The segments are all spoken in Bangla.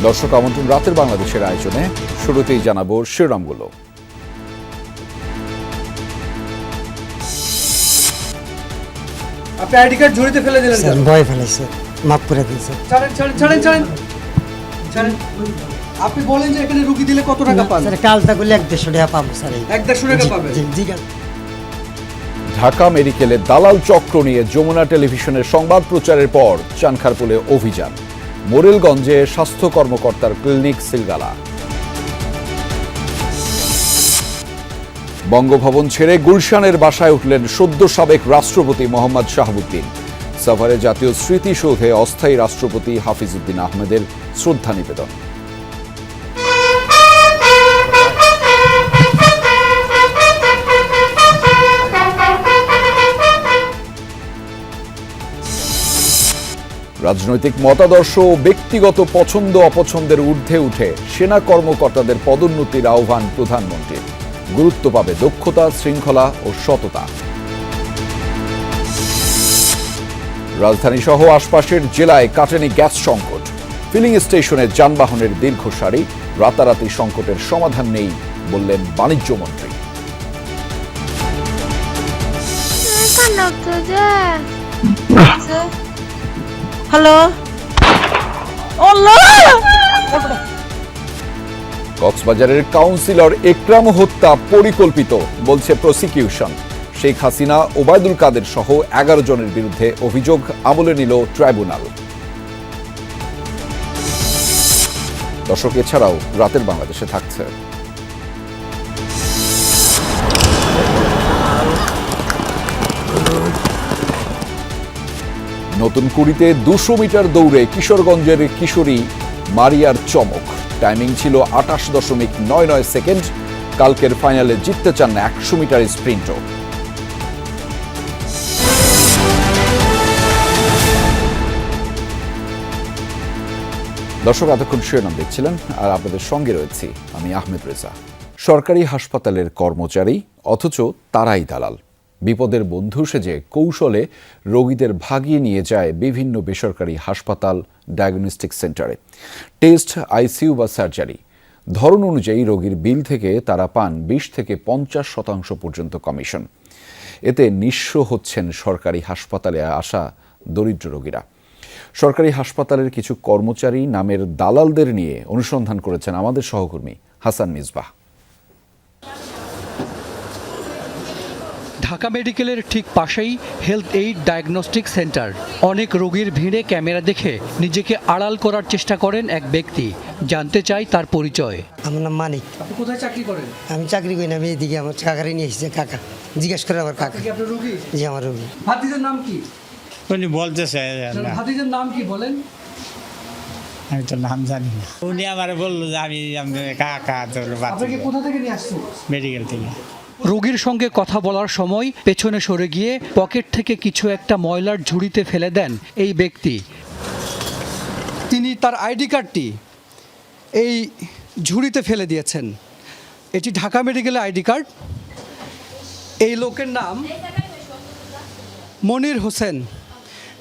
দর্শক আমন্ত্রণ রাতের বাংলাদেশের আয়োজনে শুরুতেই জানাবো শিরোনামগুলো। আপনি আইডি কার্ড ঝুড়িতে ফেলে দিলেন স্যার ভয় ফেলেছে, মাফ করে দিন স্যার। ছাড়েন। আপনি বলেন যে এখানে রুগী দিলে কত টাকা পান? স্যার কালটা করলে 150 টাকা পাবো স্যার। 150 টাকা পাবেন? জি। ঢাকা মেডিকেলে দালাল চক্র নিয়ে যমুনা টেলিভিশনের সংবাদ প্রচারের পর চানখারপুলে অভিযান, মোরেলগঞ্জে স্বাস্থ্য কর্মকর্তার ক্লিনিক সিলগালা। বঙ্গভবন ছেড়ে গুলশানের বাসায় উঠলেন সদ্য সাবেক রাষ্ট্রপতি মোহাম্মদ শাহাবুদ্দিন। সফরে জাতীয় স্মৃতিসৌধে অস্থায়ী রাষ্ট্রপতি হাফিজউদ্দিন আহমেদের শ্রদ্ধা নিবেদন। রাজনৈতিক মতাদর্শ ও ব্যক্তিগত পছন্দ অপছন্দের ঊর্ধ্বে উঠে সেনা কর্মকর্তাদের পদোন্নতির আহ্বান প্রধানমন্ত্রীর। গুরুত্ব পাবে দক্ষতা, শৃঙ্খলা ও সততা। রাজধানী সহ আশপাশের জেলায় কাটেনি গ্যাস সংকট, ফিলিং স্টেশনে যানবাহনের দীর্ঘ সারি। রাতারাতি সংকটের সমাধান নেই বললেন বাণিজ্য মন্ত্রী। হ্যালো, কক্সবাজারের কাউন্সিলর একরাম হত্যা পরিকল্পিত বলছে প্রসিকিউশন। শেখ হাসিনা, ওবায়দুল কাদের সহ 11 জনের বিরুদ্ধে অভিযোগ আমলে নিল ট্রাইব্যুনাল। দর্শক, এছাড়াও রাতের বাংলাদেশে থাকছে নতুন কুড়িতে 200 মিটার দৌড়ে কিশোরগঞ্জের কিশোরী মারিয়ার চমক। টাইমিং ছিল 28.99 সেকেন্ড। কালকের ফাইনালে জিততে চান 100 মিটার স্প্রিন্টও। দর্শক, এতক্ষণ শিরোনাম দেখছিলেন, আর আপনাদের সঙ্গে রয়েছি আমি আহমেদ রেজা। সরকারি হাসপাতালের কর্মচারী, অথচ তারাই দালাল। বিপদের বন্ধু সেজে কৌশলে রোগীদের ভাগিয়ে নিয়ে যায় বিভিন্ন বেসরকারি হাসপাতাল, ডায়াগনস্টিক সেন্টারে। টেস্ট, আইসিইউ বা সার্জারি ধরন অনুযায়ী রোগীর বিল থেকে তারা পান 20 থেকে 50% পর্যন্ত কমিশন। এতে নিঃস্ব হচ্ছেন সরকারি হাসপাতালে আসা দরিদ্র রোগীরা। সরকারি হাসপাতালের কিছু কর্মচারী নামের দালালদের নিয়ে অনুসন্ধান করেছেন আমাদের সহকর্মী হাসান মিসবাহ। ঢাকা মেডিকেলের ঠিক পাশেই হেলথ এইড ডায়াগনস্টিক সেন্টার। অনেক রোগীর ভিড়ে ক্যামেরা দেখে নিজেকে আড়াল করার চেষ্টা করেন এক ব্যক্তি। জানতে চাই তার পরিচয়। আমার নাম মানিক। আপনি কোথায় চাকরি করেন? আমি চাকরি করি না, আমি এদিকে আমার কাকারে নিয়ে এসেছি। কাকা জিজ্ঞেস করে আমার কাকা। কি আপনার রোগী? জি, আমার রোগী। ভাতিজার নাম কি? উনি বলতেছে না, ভাতিজার নাম কি বলেন? আমি তো নাম জানি না। উনি আমার বললো যে আমি কাকা আপনাকে কোথা থেকে নিয়ে আসছেন? মেডিকেল থেকে। রোগীর সঙ্গে কথা বলার সময় পেছনে সরে গিয়ে পকেট থেকে কিছু একটা ময়লার ঝুড়িতে ফেলে দেন এই ব্যক্তি। তিনি তার আইডি কার্ডটি এই ঝুড়িতে ফেলে দিয়েছেন। এটি ঢাকা মেডিকেলের আইডি কার্ড। এই লোকের নাম মনির হোসেন।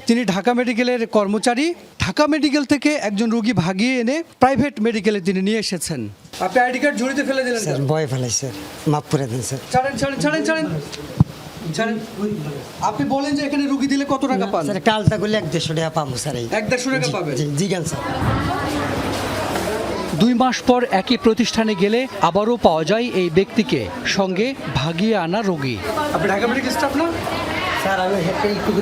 তিনি ঢাকা মেডিকেলের কর্মচারী। ঢাকা মেডিকেল থেকে একজন রোগী ভাগিয়ে এনে প্রাইভেট মেডিকেলে তিনি নিয়ে এসেছেন। আপনি আইডি কার্ড ঝুড়িতে ফেলে দিলেন? স্যার ভয় ফেলেছে, মাফ করে দিন স্যার। ছাড়েন। আপনি বলেন যে এখানে রুগী দিলে কত টাকা পান? স্যার কালটা করলে 150 টাকা পাবো স্যার। 150 টাকা পাবেন? জি স্যার। 2 মাস পর একই প্রতিষ্ঠানে গেলে আবারও পাওয়া যায় এই ব্যক্তিকে, সঙ্গে ভাগিয়ে আনা রোগী। আপনি ঢাকা মেডিকেল স্টাফ না? স্যার আমি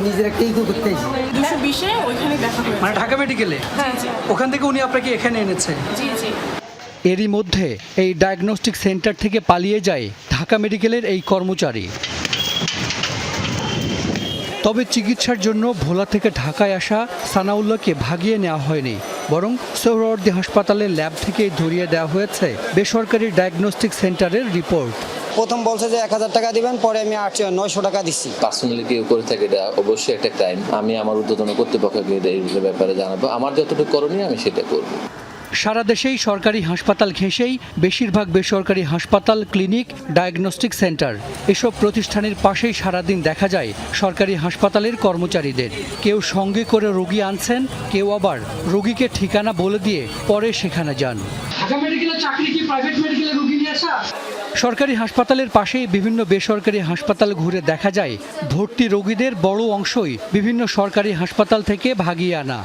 নিজের একটা ইকো করতে 220-এ ওইখানে দেখা হয়েছে। মানে ঢাকা মেডিকেলে? হ্যাঁ, জি। ওখান থেকে উনি আপনাকে এখানে এনেছে? জি। এরই মধ্যে এই ডায়াগনস্টিক সেন্টার থেকে পালিয়ে যায় ঢাকা মেডিকেলের এই কর্মচারী। তবে চিকিৎসার জন্য ভোলা থেকে ঢাকায় আসা সানাউল্লাহকে ভাগিয়ে নেওয়া হয়নি, বরং সোহরাওয়ার্দী হাসপাতালের ল্যাব থেকে ধরিয়ে দেওয়া হয়েছে বেসরকারি ডায়াগনস্টিক সেন্টারের রিপোর্ট। প্রথম বলছে যে 1000 টাকা দিবেন, পরে আমি 900 টাকা দিচ্ছি। পার্সোনালি কেউ করে থাকে এটা অবশ্যই একটা ক্রাইম। আমি আমার ঊর্ধ্বতন কর্তৃপক্ষকে এই ব্যাপারে জানাবো। আমার যতটুকু করণীয় আমি সেটা করব। সারা দেশেই সরকারি হাসপাতাল ঘেঁষেই বেশিরভাগ বেসরকারি হাসপাতাল, ক্লিনিক, ডায়াগনস্টিক সেন্টার। এসব প্রতিষ্ঠানের পাশেই সারাদিন দেখা যায় সরকারি হাসপাতালের কর্মচারীদের। কেউ সঙ্গে করে রোগী আনছেন, কেউ আবার রোগীকে ঠিকানা বলে দিয়ে পরে সেখানে যান। সরকারি হাসপাতালের পাশেই বিভিন্ন বেসরকারি হাসপাতাল ঘুরে দেখা যায় ভর্তি রোগীদের বড় অংশই বিভিন্ন সরকারি হাসপাতাল থেকে ভাগিয়ে আনা।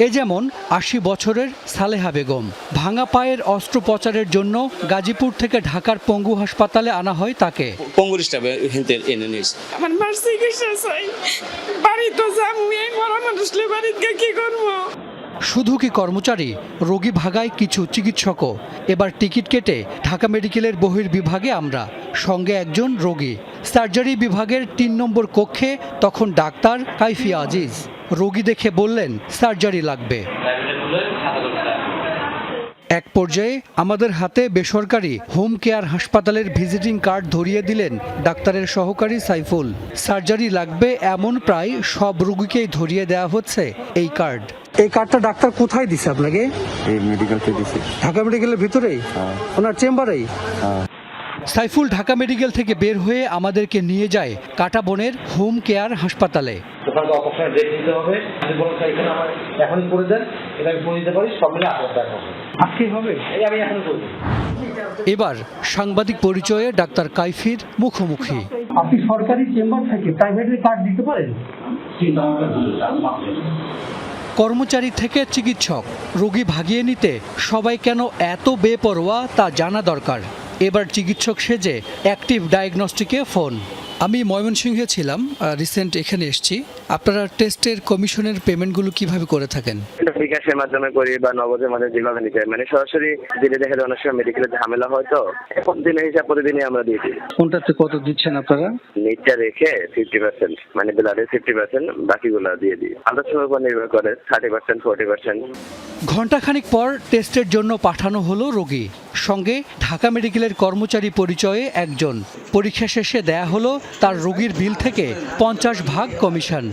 এ যেমন 80 বছরের সালেহা বেগম। ভাঙা পায়ের অস্ত্রোপচারের জন্য গাজীপুর থেকে ঢাকার পঙ্গু হাসপাতালে আনা হয় তাকে। পঙ্গুর স্টাফে এনে নিয়েছে। আমার মার চিকিৎসা চাই, বাড়ি তো যাবো, এই বড় মানুষ বাড়িতে কি করবো? শুধু কি কর্মচারী, রোগী ভাগায় কিছু চিকিৎসকও। এবার টিকিট কেটে ঢাকা মেডিকেলের বহির্বিভাগে আমরা, সঙ্গে একজন রোগী। সার্জারি বিভাগের 3 নম্বর কক্ষে তখন ডাক্তার কাইফি আজিজ। রোগী দেখে বললেন সার্জারি লাগবে। এক পর্যায়ে আমাদের হাতে বেসরকারি হোম কেয়ার হাসপাতালের ভিজিটিং কার্ড ধরিয়ে দিলেন ডাক্তারের সহকারী সাইফুল। সার্জারি লাগবে এমন প্রায় সব রোগীকেই ধরিয়ে দেওয়া হচ্ছে এই কার্ড। এই কার্ডটা ডাক্তার কোথায় দিছে আপনাকে? এই মেডিকেলতে দিছে। ঢাকা মেডিকেলের ভিতরেই, ওনার চেম্বারেই? সাইফুল ঢাকা মেডিকেল থেকে বের হয়ে আমাদেরকে নিয়ে যায় কাটাবনের হোম কেয়ার হাসপাতালে। এবার সাংবাদিক পরিচয়ে ডাক্তার কাইফির মুখোমুখি। আপনি সরকারি চেম্বার থেকে প্রাইভেটের কার্ড দিতে পারেন? কর্মচারী থেকে চিকিৎসক, রোগী ভাগিয়ে নিতে সবাই কেন এত বেপরোয়া তা জানা দরকার। এবার চিকিৎসক সেজে অ্যাক্টিভ ডায়াগনস্টিকে ফোন। আমি ময়মনসিংহে ছিলাম, রিসেন্ট এখানে এসেছি। আপনারা টেস্টের কমিশনের পেমেন্টগুলো কিভাবে করে থাকেন? বিকাশের মাধ্যমে করি বা নগদের মাধ্যমে যেভাবে নিতে মানে সরাসরি দিলে দেখা যায় অনেক সময় মেডিকেলের ঝামেলা হয়, তো এখন দিনের হিসাব প্রতিদিনই আমরা দিয়ে দিই। কোনটাতে কত দিচ্ছেন আপনারা? নিটটা রেখে 50%, মানে ব্লাডের 50%, বাকিগুলো দিয়ে দিই। আল্ট্রাসাউন্ডের উপর নির্ভর করে 30%, 40%। ঘণ্টাখানিক পর টেস্টের জন্য পাঠানো হলো রোগী। সঙ্গে ঢাকা মেডিকেলের কর্মচারী পরিচয়ে একজন। পরীক্ষা শেষে দেয়া হলো তার রোগীর বিল থেকে 50% কমিশন।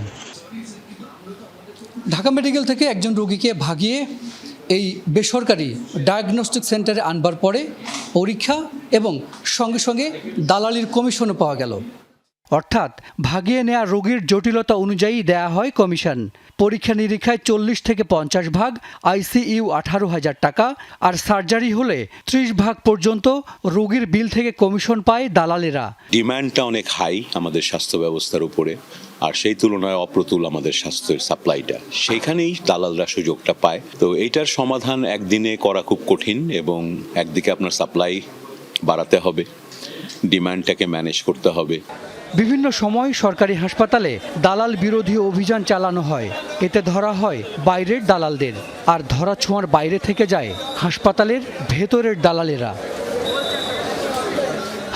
ঢাকা মেডিকেল থেকে একজন রোগীকে ভাগিয়ে এই বেসরকারি ডায়াগনস্টিক সেন্টারে আনবার পরে পরীক্ষা এবং সঙ্গে সঙ্গে দালালির কমিশনও পাওয়া গেল। অর্থাৎ ভাগিয়ে নেওয়া রোগীর জটিলতা অনুযায়ী দেয়া হয় কমিশন। পরীক্ষা নিরীক্ষায় 40 থেকে 50%, আইসিইউ 18,000 টাকা, আর সার্জারি হলে 30% পর্যন্ত রোগীর বিল থেকে কমিশন পায় দালালেরা। ডিমান্ডটা অনেক হাই আমাদের স্বাস্থ্য ব্যবস্থার উপরে, আর সেই তুলনায় অপ্রতুল আমাদের স্বাস্থ্যের সাপ্লাইটা। সেইখানেই দালালরা সুযোগটা পায়। তো এইটার সমাধান একদিনে করা খুব কঠিন, এবং একদিকে আপনার সাপ্লাই বাড়াতে হবে, ডিমান্ডটাকে ম্যানেজ করতে হবে। বিভিন্ন সময় সরকারি হাসপাতালে দালাল বিরোধী অভিযান চালানো হয়। এতে ধরা হয় বাইরের দালালদের, আর ধরা ছোঁয়ার বাইরে থেকে যায় হাসপাতালের ভেতরের দালালেরা।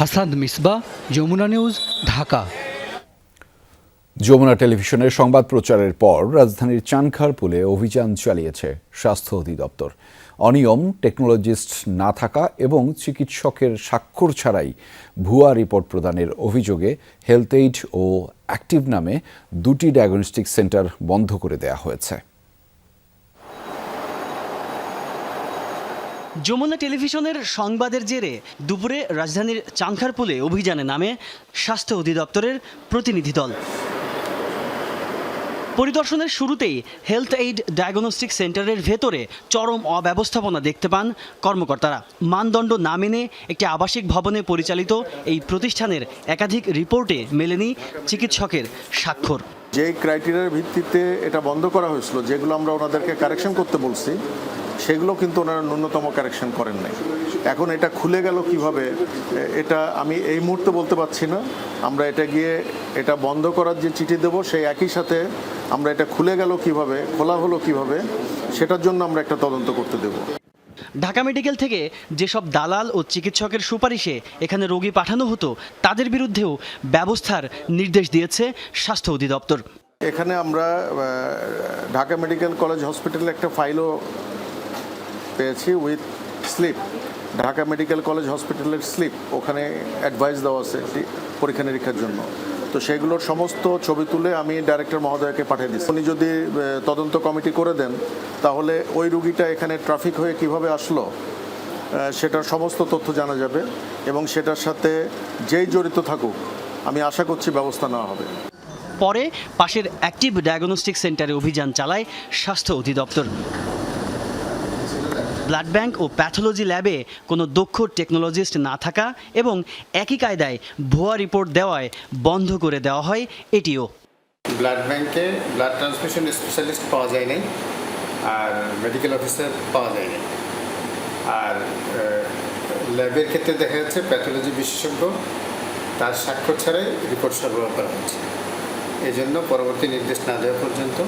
হাসান মিসবা, যমুনা নিউজ, ঢাকা। যমুনা টেলিভিশনের সংবাদ প্রচারের পর রাজধানীর চানখারপুলে অভিযান চালিয়েছে স্বাস্থ্য অধিদপ্তর। অনিয়ম, টেকনোলজিস্ট না থাকা এবং চিকিৎসকের স্বাক্ষর ছাড়াই ভুয়া রিপোর্ট প্রদানের অভিযোগে হেলথ এইড ও অ্যাক্টিভ নামে 2টি ডায়াগনস্টিক সেন্টার বন্ধ করে দেওয়া হয়েছে। যমুনা টেলিভিশনের সংবাদের জেরে দুপুরে রাজধানীর চানখারপুলে অভিযানে নামে স্বাস্থ্য অধিদপ্তরের প্রতিনিধি দল। পরিদর্শনের শুরুতেই হেলথ এইড ডায়াগনস্টিক সেন্টারের ভেতরে চরম অব্যবস্থাপনা দেখতে পান কর্মকর্তারা। মানদণ্ড না মেনে একটি আবাসিক ভবনে পরিচালিত এই প্রতিষ্ঠানের একাধিক রিপোর্টে মেলেনি চিকিৎসকের স্বাক্ষর। যে ক্রাইটেরিয়ার ভিত্তিতে এটা বন্ধ করা হয়েছিল, যেগুলো আমরা ওনাদেরকে কারেকশন করতে বলছি, সেগুলো কিন্তু ওনারা ন্যূনতম কারেকশন করেন নাই। এখন এটা খুলে গেল কিভাবে, এটা আমি এই মুহূর্তে বলতে পারছি না। আমরা এটা গিয়ে এটা বন্ধ করার যে চিঠি দেব, সেই একই সাথে আমরা এটা খুলে গেল কিভাবে, খোলা হলো কিভাবে, সেটার জন্য আমরা একটা তদন্ত করতে দেব। ঢাকা মেডিকেল থেকে যেসব দালাল ও চিকিৎসকের সুপারিশে এখানে রোগী পাঠানো হতো, তাদের বিরুদ্ধেও ব্যবস্থার নির্দেশ দিয়েছে স্বাস্থ্য অধিদপ্তর। এখানে আমরা ঢাকা মেডিকেল কলেজ হসপিটালে একটা ফাইলও পেয়েছি with slip, Dhaka medical college হসপিটালের স্লিপ, ওখানে অ্যাডভাইস দেওয়া আছে পরীক্ষা নিরীক্ষার জন্য। তো সেগুলোর সমস্ত ছবি তুলে আমি ডাইরেক্টর মহোদয়কে পাঠিয়ে দিচ্ছি। উনি যদি তদন্ত কমিটি করে দেন তাহলে ওই রুগীটা এখানে ট্রাফিক হয়ে কিভাবে আসলো সেটার সমস্ত তথ্য জানা যাবে এবং সেটার সাথে যেই জড়িত থাকুক আমি আশা করছি ব্যবস্থা নেওয়া হবে। পরে পাশের অ্যাক্টিভ ডায়াগনস্টিক সেন্টারে অভিযান চালায় স্বাস্থ্য অধিদপ্তর। ব্লাড ব্যাংক ও প্যাথোলজি ল্যাবে কোনো দক্ষ টেকনোলজিস্ট না থাকা এবং একই কায়দায় ভুয়া রিপোর্ট দেওয়ায় বন্ধ করে দেওয়া হয় এটিও। ব্লাড ব্যাংকে ব্লাড ট্রান্সফিউশন স্পেশালিস্ট পাওয়া যায় নাই, আর মেডিকেল অফিসার পাওয়া যায় নাই। আর ল্যাবের ক্ষেত্রে দেখা যাচ্ছে প্যাথোলজি বিশেষজ্ঞ তার স্বাক্ষর ছাড়াই রিপোর্ট সরবরাহ করা হচ্ছে। এই জন্য পরবর্তী নির্দেশ না দেওয়া পর্যন্ত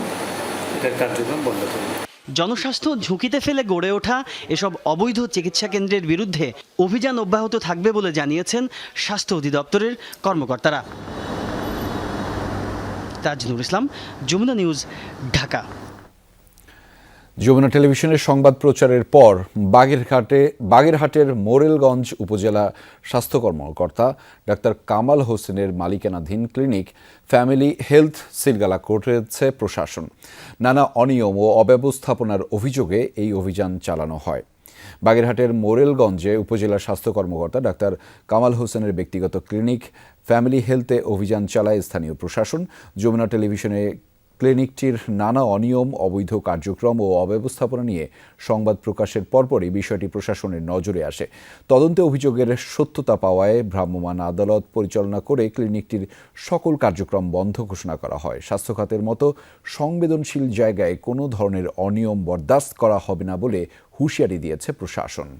এটার কার্যক্রম বন্ধ করবে। জনস্বাস্থ্য ঝুঁকিতে ফেলে গড়ে ওঠা এসব অবৈধ চিকিৎসা কেন্দ্রের বিরুদ্ধে অভিযান অব্যাহত থাকবে বলে জানিয়েছেন স্বাস্থ্য অধিদপ্তরের কর্মকর্তারা। তাজনুর ইসলাম, যমুনা নিউজ, ঢাকা। যমুনা টেলিভিশনের সংবাদ প্রচারের পর বাগেরহাটের মোরেলগঞ্জ উপজেলা স্বাস্থ্য কর্মকর্তা ডাক্তার কামাল হোসেনের মালিকানাধীন ক্লিনিক ফ্যামিলি হেলথ সিলগালা করেছে প্রশাসন। নানা অনিয়ম ও অব্যবস্থাপনার অভিযোগে এই অভিযান চালানো হয়। বাগেরহাটের মোরেলগঞ্জে উপজেলা স্বাস্থ্য কর্মকর্তা ডাক্তার কামাল হোসেনের ব্যক্তিগত ক্লিনিক ফ্যামিলি হেলথে অভিযান চালায় স্থানীয় প্রশাসন। যমুনা টেলিভিশনে ক্লিনিকটির নানা অনিয়ম, অবৈধ কার্যক্রম ও অব্যবস্থাপনা নিয়ে সংবাদ প্রকাশের পরপরই বিষয়টি প্রশাসনের নজরে আসে। তদন্তে অভিযোগের সত্যতা পাওয়ায় ভ্রাম্যমাণ আদালত পরিচালনা করে ক্লিনিকটির সকল কার্যক্রম বন্ধ ঘোষণা করা হয়। স্বাস্থ্য খাতের মতো সংবেদনশীল জায়গায় কোনো ধরনের অনিয়ম বরদাস্ত করা হবে না বলে হুঁশিয়ারি দিয়েছে প্রশাসন।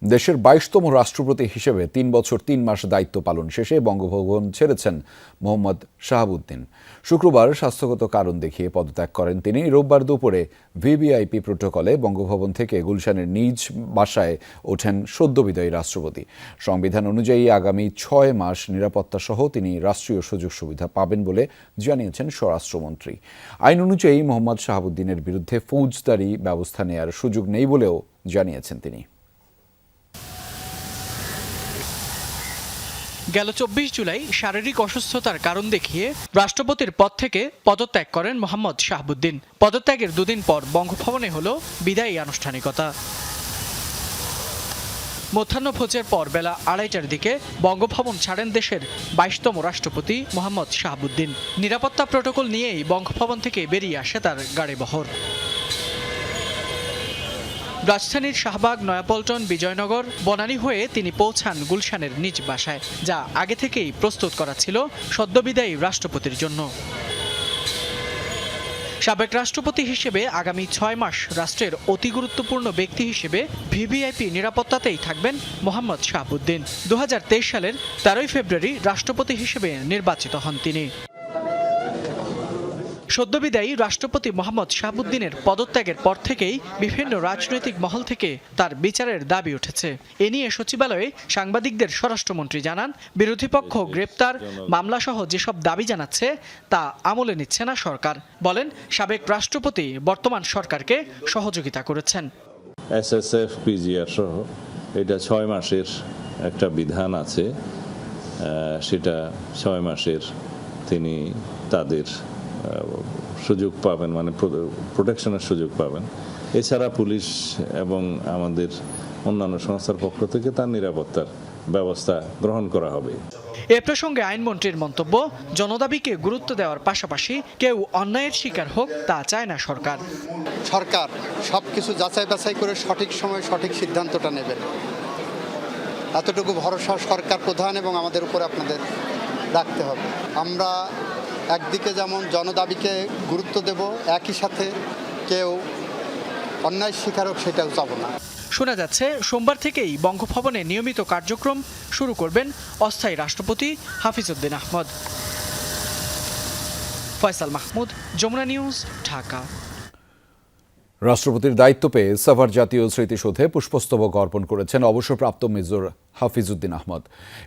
দেশের 22তম রাষ্ট্রপতি হিসেবে 3 বছর 3 মাস দায়িত্ব পালন শেষে বঙ্গভবন ছেড়েছেন মোহাম্মদ শাহাবুদ্দিন। শুক্রবার স্বাস্থ্যগত কারণ দেখিয়ে পদত্যাগ করেন তিনি। রোববার দুপুরে ভিভিআইপি প্রোটোকলে বঙ্গভবন থেকে গুলশানের নিজ বাসায় ওঠেন সদ্যবিদায়ী রাষ্ট্রপতি। সংবিধান অনুযায়ী আগামী 6 মাস নিরাপত্তা সহ তিনি রাষ্ট্রীয় সুযোগ সুবিধা পাবেন বলে জানিয়েছেন স্বরাষ্ট্রমন্ত্রী। আইন অনুযায়ী মোহাম্মদ শাহাবুদ্দিনের বিরুদ্ধে ফৌজদারি ব্যবস্থা নেওয়ার সুযোগ নেই বলেও জানিয়েছেন তিনি। গেল 24 জুলাই শারীরিক অসুস্থতার কারণ দেখিয়ে রাষ্ট্রপতির পদ থেকে পদত্যাগ করেন মোহাম্মদ শাহাবুদ্দিন। পদত্যাগের দুদিন পর বঙ্গভবনে হলো বিদায়ী আনুষ্ঠানিকতা। মধ্যাহ্নভোজের পর বেলা 2:30টার দিকে বঙ্গভবন ছাড়েন দেশের 22তম রাষ্ট্রপতি মোহাম্মদ শাহাবুদ্দিন। নিরাপত্তা প্রোটোকল নিয়েই বঙ্গভবন থেকে বেরিয়ে আসে তার গাড়িবহর। রাজধানীর শাহবাগ, নয়াপল্টন, বিজয়নগর, বনানী হয়ে তিনি পৌঁছান গুলশানের নিজ বাসায়, যা আগে থেকেই প্রস্তুত করা ছিল সদ্যবিদায়ী রাষ্ট্রপতির জন্য। সাবেক রাষ্ট্রপতি হিসেবে আগামী 6 মাস রাষ্ট্রের অতি গুরুত্বপূর্ণ ব্যক্তি হিসেবে ভিভিআইপি নিরাপত্তাতেই থাকবেন মোহাম্মদ শাহাবুদ্দিন। 2023 সালের 13 ফেব্রুয়ারি রাষ্ট্রপতি হিসেবে নির্বাচিত হন তিনি। সদ্যবিদায়ী রাষ্ট্রপতি মোহাম্মদ শাহাবুদ্দিনের পদত্যাগের পর থেকেই বিভিন্ন রাজনৈতিক মহল থেকে তার বিচারের দাবি উঠেছে। এ নিয়ে সচিবালয়ে সাংবাদিকদের স্বরাষ্ট্রমন্ত্রী জানান, বিরোধী পক্ষ গ্রেপ্তার, মামলাসহ যেসব দাবি জানাচ্ছে তা আমলে নিচ্ছে না সরকার। বলেন, সাবেক রাষ্ট্রপতি বর্তমান সরকারকে সহযোগিতা করেছেন। এসএসএফ, পিজিআর সহ এটা 6 মাসের একটা বিধান আছে, সেটা 6 মাসের তিনি তাদের সুযোগ পাবেন, মানে প্রোটেকশনের সুযোগ পাবেন। এছাড়া পুলিশ এবং আমাদের অন্যান্য সংস্থার পক্ষ থেকে তার নিরাপত্তার ব্যবস্থা গ্রহণ করা হবে। এ প্রসঙ্গে আইনমন্ত্রীর মন্তব্য, জনদাবিকে গুরুত্ব দেওয়ার পাশাপাশি কেউ অন্যায়ের শিকার হোক তা চায় না সরকার। সরকার সবকিছু যাচাই বাছাই করে সঠিক সময়ে সঠিক সিদ্ধান্তটা নেবেন, এতটুকু ভরসা সরকার প্রধান এবং আমাদের উপরে আপনাদের রাখতে হবে। আমরা একদিকে যেমন জনদাবিকে গুরুত্ব দেব, একই সাথে কেউ অন্যায় শিকার হোক সেটাও চাব না। শোনা যাচ্ছে সোমবার থেকেই বঙ্গভবনে নিয়মিত কার্যক্রম শুরু করবেন অস্থায়ী রাষ্ট্রপতি হাফিজউদ্দিন আহমদ। ফয়সাল মাহমুদ, যমুনা নিউজ, ঢাকা। রাষ্ট্রপতির দায়িত্ব পেয়ে সাভার জাতীয় স্মৃতিসৌধে পুষ্পস্তবক অর্পণ করেছেন অবসরপ্রাপ্ত মেজর হাফিজউদ্দিন আহমদ।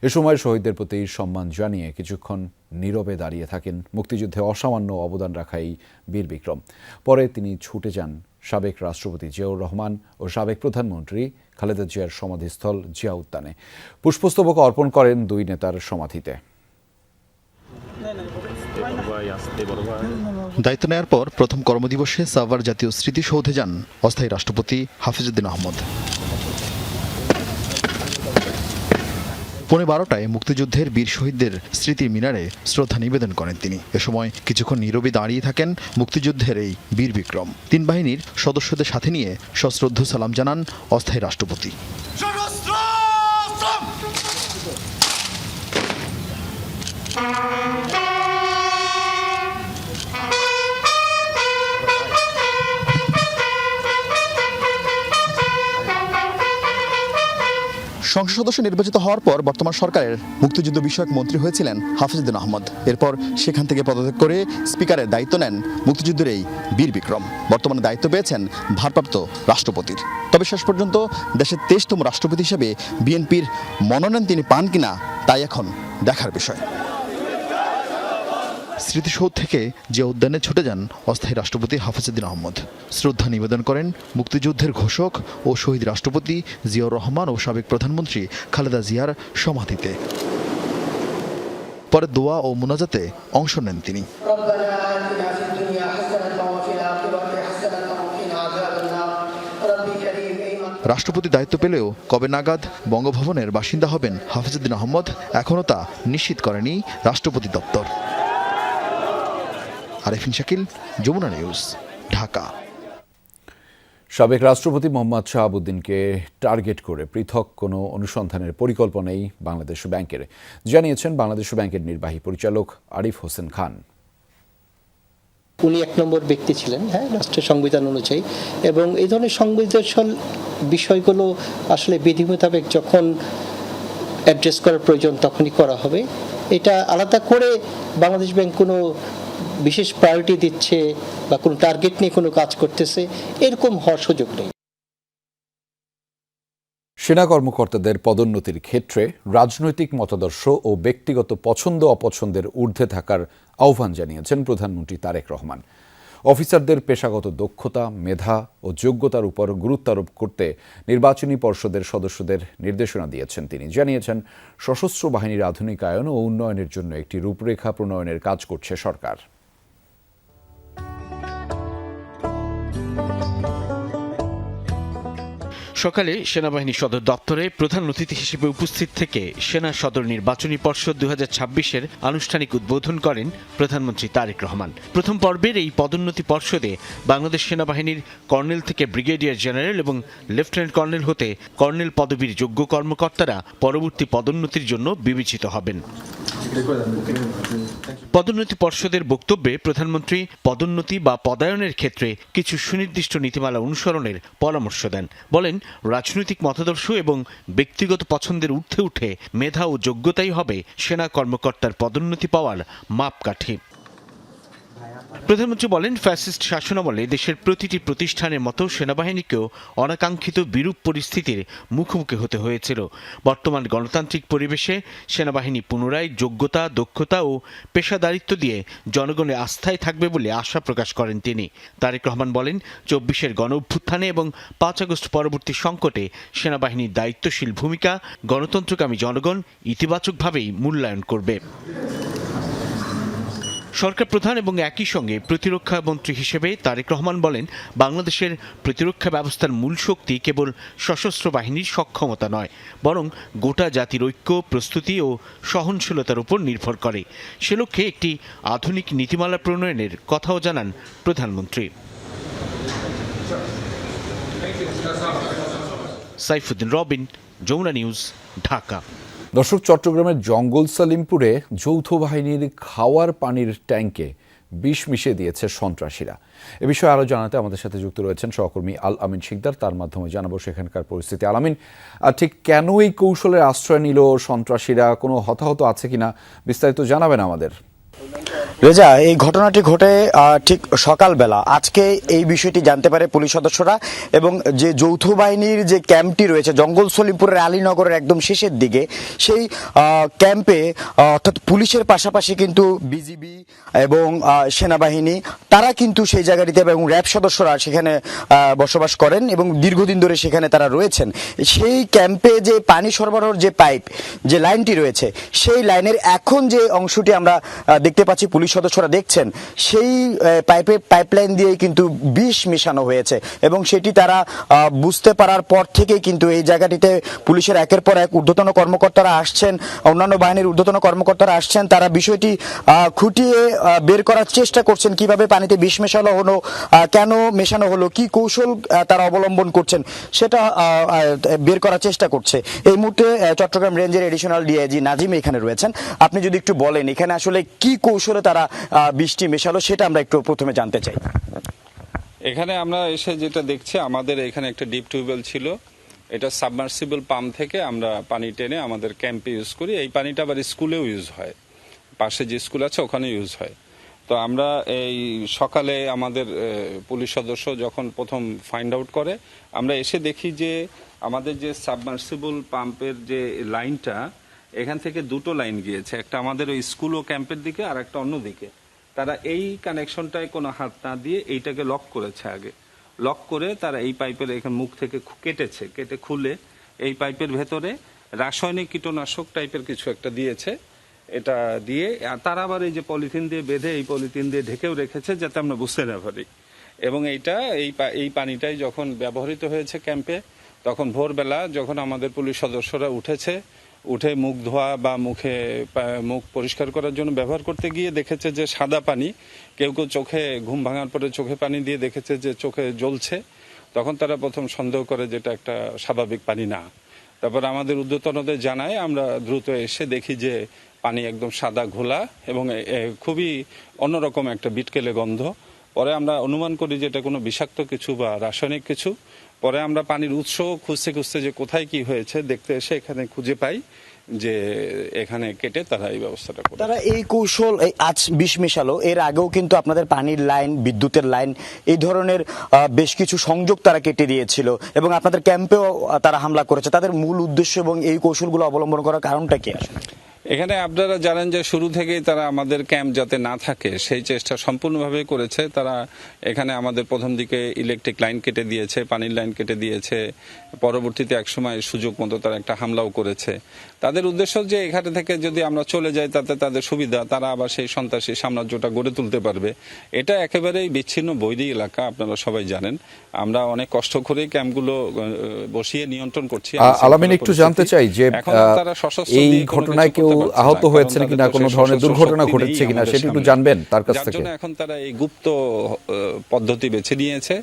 এ সময় শহীদদের প্রতি সম্মান জানিয়ে কিছুক্ষণ নীরবে দাঁড়িয়ে থাকেন মুক্তিযুদ্ধে অসামান্য অবদান রাখা এই বীর বিক্রম। পরে তিনি ছুটে যান সাবেক রাষ্ট্রপতি জিয়াউর রহমান ও সাবেক প্রধানমন্ত্রী খালেদা জিয়ার সমাধিস্থল জিয়া উদ্যানে। পুষ্পস্তবক অর্পণ করেন দুই নেতার সমাধিতে। দায়িত্ব নেয়ার পর প্রথম কর্মদিবসে সাভার জাতীয় স্মৃতিসৌধে যান অস্থায়ী রাষ্ট্রপতি হাফিজউদ্দিন আহমদ। 12:15টায় মুক্তিযুদ্ধের বীর শহীদদের স্মৃতি মিনারে শ্রদ্ধা নিবেদন করেন তিনি। এ সময় কিছুক্ষণ নীরবে দাঁড়িয়ে থাকেন মুক্তিযুদ্ধের এই বীর বিক্রম। 3 বাহিনীর সদস্যদের সাথে নিয়ে সশ্রদ্ধ সালাম জানান অস্থায়ী রাষ্ট্রপতি। সংসদ সদস্য নির্বাচিত হওয়ার পর বর্তমান সরকারের মুক্তিযুদ্ধ বিষয়ক মন্ত্রী হয়েছিলেন হাফিজউদ্দিন আহমদ। এরপর সেখান থেকে পদত্যাগ করে স্পিকারের দায়িত্ব নেন মুক্তিযুদ্ধের এই বীর বিক্রম। বর্তমানে দায়িত্ব পেয়েছেন ভারপ্রাপ্ত রাষ্ট্রপতির। তবে শেষ পর্যন্ত দেশের 23তম রাষ্ট্রপতি হিসেবে বিএনপির মনোনয়ন তিনি পান কিনা তাই এখন দেখার বিষয়। স্মৃতিসৌধ থেকে জিয়া উদ্যানে ছুটে যান অস্থায়ী রাষ্ট্রপতি হাফিজউদ্দিন আহমদ। শ্রদ্ধা নিবেদন করেন মুক্তিযুদ্ধের ঘোষক ও শহীদ রাষ্ট্রপতি জিয়াউর রহমান ও সাবেক প্রধানমন্ত্রী খালেদা জিয়ার সমাধিতে। পরে দোয়া ও মুনাজাতে অংশ নেন তিনি। রাষ্ট্রপতি দায়িত্ব পেলেও কবে নাগাদ বঙ্গভবনের বাসিন্দা হবেন হাফিজউদ্দিন আহমদ এখনও তা নিশ্চিত করেনি রাষ্ট্রপতি দপ্তর। আরেফিন শাকিল, যমুনা নিউজ, ঢাকা। সাবেক রাষ্ট্রপতি মোহাম্মদ শাহাবুদ্দিনকে টার্গেট করে পৃথক কোনো অনুসন্ধানের পরিকল্পনাই বাংলাদেশ ব্যাংকের, জানিয়েছেন বাংলাদেশ ব্যাংকের নির্বাহী পরিচালক আরিফ হোসেন খান। উনি 1 নম্বর ব্যক্তি ছিলেন, রাষ্ট্রের সংবিধান অনুযায়ী, এবং এই ধরনের সংবেদনশীল বিষয়গুলো আসলে বিধি মোতাবেক যখন অ্যাড্রেস করার প্রয়োজন তখনই করা হবে। এটা আলাদা করে বাংলাদেশ ব্যাংক কোনো বিশেষ প্রায়োরিটি দিচ্ছে বা কোনো টার্গেট নিয়ে কোনো কাজ করতেছে এরকম হওয়ার সুযোগ নেই। সেনা কর্মকর্তাদের পদোন্নতির ক্ষেত্রে রাজনৈতিক মতাদর্শ ও ব্যক্তিগত পছন্দ অপছন্দের ঊর্ধ্বে থাকার আহ্বান জানিয়েছেন প্রধানমন্ত্রী তারেক রহমান। অফিসারদের পেশাগত দক্ষতা, মেধা ও যোগ্যতার উপর গুরুত্ব আরোপ করতে নির্বাচনী পর্ষদের সদস্যদের নির্দেশনা দিয়েছেন তিনি। জানিয়েছেন সশস্ত্র বাহিনীর আধুনিকায়ন ও উন্নয়নের জন্য একটি রূপরেখা প্রণয়নের কাজ করছে সরকার। সকালে সেনাবাহিনী সদর দপ্তরে প্রধান অতিথি হিসেবে উপস্থিত থেকে সেনা সদর নির্বাচনী পর্ষদ 2026-এর আনুষ্ঠানিক উদ্বোধন করেন প্রধানমন্ত্রী তারেক রহমান। প্রথম পর্বের এই পদোন্নতি পর্ষদে বাংলাদেশ সেনাবাহিনীর কর্নেল থেকে ব্রিগেডিয়ার জেনারেল এবং লেফটেন্যান্ট কর্নেল হতে কর্নেল পদবীর যোগ্য কর্মকর্তারা পরবর্তী পদোন্নতির জন্য বিবেচিত হবেন। পদোন্নতি পর্ষদের বক্তব্যে প্রধানমন্ত্রী পদোন্নতি বা পদায়নের ক্ষেত্রে কিছু সুনির্দিষ্ট নীতিমালা অনুসরণের পরামর্শ দেন। বলেন, রাজনৈতিক মতাদর্শ এবং ব্যক্তিগত পছন্দের ঊর্ধ্বে উঠে মেধা ও যোগ্যতাই হবে সেনা কর্মকর্তার পদোন্নতি পাওয়ার মাপকাঠি। প্রধানমন্ত্রী বলেন, ফ্যাসিস্ট শাসনামলে দেশের প্রতিটি প্রতিষ্ঠানের মতো সেনাবাহিনীকেও অনাকাঙ্ক্ষিত বিরূপ পরিস্থিতির মুখোমুখি হতে হয়েছিল। বর্তমান গণতান্ত্রিক পরিবেশে সেনাবাহিনী পুনরায় যোগ্যতা, দক্ষতা ও পেশাদারিত্ব দিয়ে জনগণের আস্থায় থাকবে বলে আশা প্রকাশ করেন তিনি। তারেক রহমান বলেন, 24-এর গণ অভ্যুত্থানে এবং 5 আগস্ট পরবর্তী সংকটে সেনাবাহিনীর দায়িত্বশীল ভূমিকা গণতন্ত্রকামী জনগণ ইতিবাচকভাবেই মূল্যায়ন করবে। সরকার প্রধান এবং একই সঙ্গে প্রতিরক্ষা মন্ত্রী হিসেবে তারেক রহমান বলেন, বাংলাদেশের প্রতিরক্ষা ব্যবস্থার মূল শক্তি কেবল সশস্ত্র বাহিনীর সক্ষমতা নয়, বরং গোটা জাতির ঐক্য, প্রস্তুতি ও সহনশীলতার উপর নির্ভর করে। সে লক্ষ্যে একটি আধুনিক নীতিমালা প্রণয়নের কথাও জানান প্রধানমন্ত্রী। সাইফুদ্দিন রবিন, যমুনা নিউজ, ঢাকা। দর্শক, চট্টগ্রামের জঙ্গল সালিমপুরে যৌথ বাহিনীর খাওয়ার পানির ট্যাঙ্কে বিষ মিশিয়ে দিয়েছে সন্ত্রাসীরা। এ বিষয়ে আরও জানাতে আমাদের সাথে যুক্ত রয়েছেন সহকর্মী আল আমিন শিকদার। তার মাধ্যমে জানাবো সেখানকার পরিস্থিতি। আল আমিন, ঠিক কেন এই কৌশলের আশ্রয় নিল সন্ত্রাসীরা? কোনো হতাহত আছে কিনা বিস্তারিত জানাবেন আমাদের। রেজা, এই ঘটনাটি ঘটে ঠিক সকালবেলা। আজকে এই বিষয়টি জানতে পারে পুলিশ সদস্যরা এবং যে যৌথ বাহিনীর যে ক্যাম্পটি রয়েছে জঙ্গল সলিমপুরের আলীনগরের একদম শেষের দিকে, সেই ক্যাম্পে অর্থাৎ পুলিশের পাশাপাশি কিন্তু বিজিবি এবং সেনাবাহিনী তারা কিন্তু সেই জায়গাটিতে এবং র্যাব সদস্যরা সেখানে বসবাস করেন এবং দীর্ঘদিন ধরে সেখানে তারা রয়েছেন। সেই ক্যাম্পে যে পানি সরবরাহের যে পাইপ, যে লাইনটি রয়েছে, সেই লাইনের এখন যে অংশটি আমরা দেখতে পাচ্ছি পুলিশ সদস্যরা দেখছেন, সেই পাইপলাইন দিয়েই কিন্তু বিষ মেশানো হয়েছে এবং সেটি তারা বুঝতে পারার পর থেকেই কিন্তু এই জায়গাটিতে পুলিশের একের পর এক ঊর্ধ্বতন কর্মকর্তারা আসছেন, অন্যান্য বাহিনীর ঊর্ধ্বতন কর্মকর্তারা আসছেন। তারা বিষয়টি খুঁটিয়ে বের করার চেষ্টা করছেন, কিভাবে পানিতে বিষ মেশানো হলো, কেন মেশানো হলো, কি কৌশল তারা অবলম্বন করছেন সেটা বের করার চেষ্টা করছে। এই মুহূর্তে চট্টগ্রাম রেঞ্জের এডিশনাল ডিআইজি নাজিম এখানে রয়েছেন। আপনি যদি একটু বলেন এখানে আসলে কি কৌশলে তারা বৃষ্টি মেশালো সেটা আমরা একটু প্রথমে জানতে চাই। এখানে আমরা এসে যেটা দেখছি, আমাদের এখানে একটা ডিপ টিউবওয়েল ছিল, এটা সাবমার্সিবল পাম্প থেকে আমরা পানি টেনে আমাদের ক্যাম্পে ইউজ করি। এই পানিটা আবার স্কুলেও ইউজ হয়, পাশে যে স্কুল আছে ওখানে ইউজ হয়। তো আমরা এই সকালে আমাদের পুলিশ সদস্য যখন প্রথম ফাইন্ড আউট করে, আমরা এসে দেখি যে আমাদের যে সাবমার্সিবল পাম্পের যে লাইনটা, এখান থেকে দুটো লাইন গিয়েছে, একটা আমাদের ওই স্কুল ও ক্যাম্পের দিকে আর একটা অন্য দিকে। তারা এই কানেকশনটায় কোনো হাত না দিয়ে এইটাকে লক করেছে, আগে লক করে তারা এই পাইপের এখানে মুখ থেকে কেটেছে, কেটে খুলে এই পাইপের ভেতরে রাসায়নিক কীটনাশক টাইপের কিছু একটা দিয়েছে। এটা দিয়ে তারা আবার এই যে পলিথিন দিয়ে বেঁধে এই পলিথিন দিয়ে ঢেকেও রেখেছে যাতে আমরা বুঝতে না পারি। এবং এইটা এই পানিটাই যখন ব্যবহৃত হয়েছে ক্যাম্পে, তখন ভোরবেলা যখন আমাদের পুলিশ সদস্যরা উঠে মুখ ধোয়া বা মুখ পরিষ্কার করার জন্য ব্যবহার করতে গিয়ে দেখেছে যে সাদা পানি, কেউ কেউ চোখে ঘুম ভাঙার পরে চোখে পানি দিয়ে দেখেছে যে চোখে জ্বলছে। তখন তারা প্রথম সন্দেহ করে যে এটা একটা স্বাভাবিক পানি না। তারপর আমাদের ঊর্ধ্বতনদের জানায়, আমরা দ্রুত এসে দেখি যে পানি একদম সাদা ঘোলা এবং খুবই অন্যরকম একটা বিটকেলে গন্ধ। পরে আমরা অনুমান করি যে এটা কোনো বিষাক্ত কিছু বা রাসায়নিক কিছু। পরে আমরা পানির উৎস খুঁজতে যে কোথায় কি হয়েছে দেখতে এসে এখানে খুঁজে পাই যে এখানে কেটে তারা এই ব্যবস্থাটা করে। তারা এই কৌশল আজ বিষ মেশালো, এর আগেও কিন্তু আপনাদের পানির লাইন, বিদ্যুতের লাইন, এই ধরনের বেশ কিছু সংযোগ তারা কেটে দিয়েছিল এবং আপনাদের ক্যাম্পেও তারা হামলা করেছে। তাদের মূল উদ্দেশ্য এবং এই কৌশলগুলো অবলম্বন করার কারণটা কি আসলে? এখানে আপনারা জানেন যে শুরু থেকেই তারা আমাদের ক্যাম্প যাতে না থাকে সেই চেষ্টা সম্পূর্ণভাবে করেছে। তারা এখানে আমাদের প্রথম দিকে ইলেকট্রিক লাইন কেটে দিয়েছে, পানির লাইন কেটে দিয়েছে, পরবর্তীতে একসময় সুযোগ মতো তারা একটা হামলাও করেছে। তাদের উদ্দেশ্য যে এখানে থেকে যদি আমরা চলে যাই তাতে তাদের সুবিধা, তারা আবার সেই সন্ত্রাসী সাম্রাজ্যটা গড়ে তুলতে পারবে। এটা একেবারেই বিচ্ছিন্ন বৈরী এলাকা, আপনারা সবাই জানেন। আমরা অনেক কষ্ট করে ক্যাম্পগুলো বসিয়ে নিয়ন্ত্রণ করছি। আলামিন, একটু জানতে চাই যে এই ঘটনায় কেউ আহত হয়েছেন কিনা, কোনো ধরনের দুর্ঘটনা ঘটেছে কিনা সেটা একটু জানবেন তার কাছ থেকে। এখন তারা এই গুপ্ত পদ্ধতি বেছে নিয়েছে,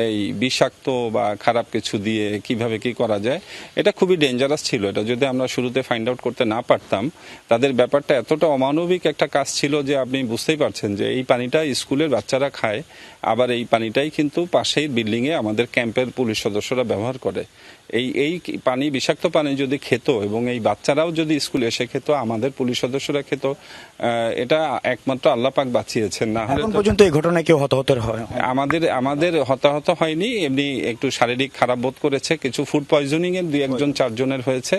এই বিষাক্ত বা খারাপ কিছু দিয়ে কিভাবে কি করা যায়। এটা খুবই ডেঞ্জারাস ছিল। এটা যদি আমরা শুরুতে ফাইন্ড আউট করতে না পারতাম, তাদের ব্যাপারটা এতটা অমানবিক একটা কাজ ছিল যে আপনি বুঝতেই পারছেন যে এই পানিটা স্কুলের বাচ্চারা খায়, আবার এই পানিটাই কিন্তু পাশেই বিল্ডিংয়ে আমাদের ক্যাম্পের পুলিশ সদস্যরা ব্যবহার করে। এই পানি, বিষাক্ত পানি যদি খেত এবং এই বাচ্চারাও যদি স্কুলে এসে খেত, আমাদের পুলিশ সদস্যরা খেত, এটা একমাত্র আল্লাহ পাক বাঁচিয়েছেন। না হলে এখন পর্যন্ত এই ঘটনায় কেউ হতাহত হয়? আমাদের হতাহত হয়নি, এমনি একটু শারীরিক খারাপ বোধ করেছে, কিছু ফুড পয়জনিং এর 2-1 জনের হয়েছে।